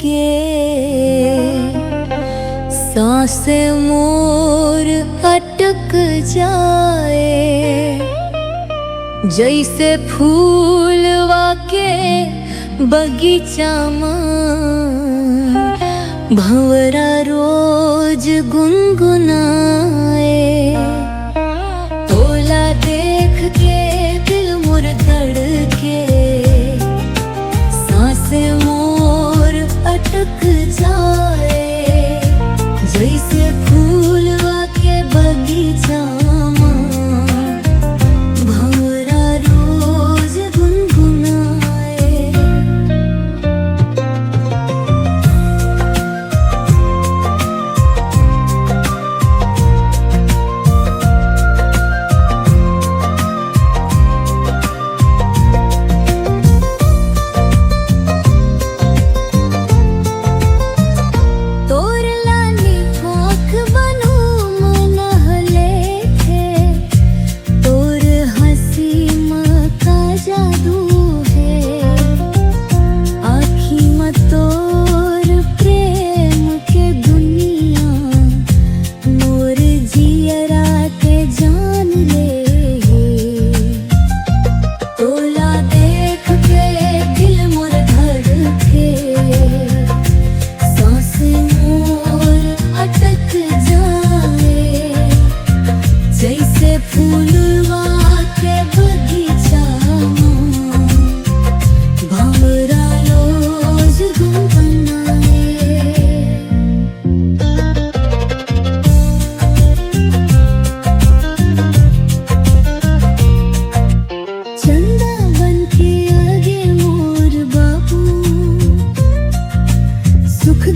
के सांसें मोर अटक जाए। जैसे फूलवा के बगीचा में भंवरा रोज गुनगुनाए। तोला देख के दिल मोर धड़के, सांसें मोर अटक जाए। जैसे फूलवा के बगीचा में भंवरा रोज गुनगुनाए।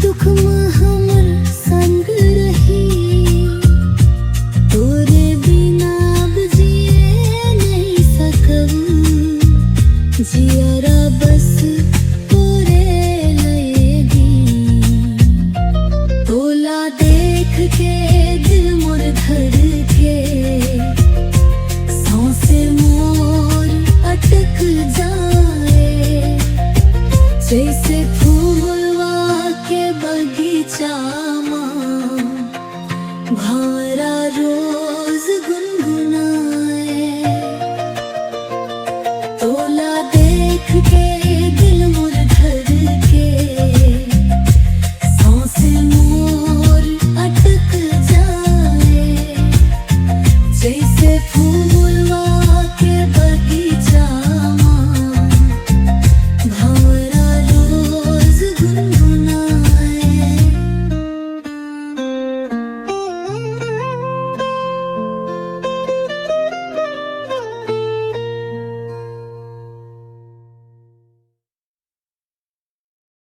दुख में हमर संग रही, तोरे बिना अब जिए नहीं सकब। जियरा बस तोरे लएगी। तोला देख के दिल मोर धड़के, सांसें मोर अटक जाए। जैसे फूलवा के बगीचा में भंवरा रोज गुनगुनाए। तोला देख के दिल मोर धड़के, सांसें मोर अटक जाए। जैसे फूल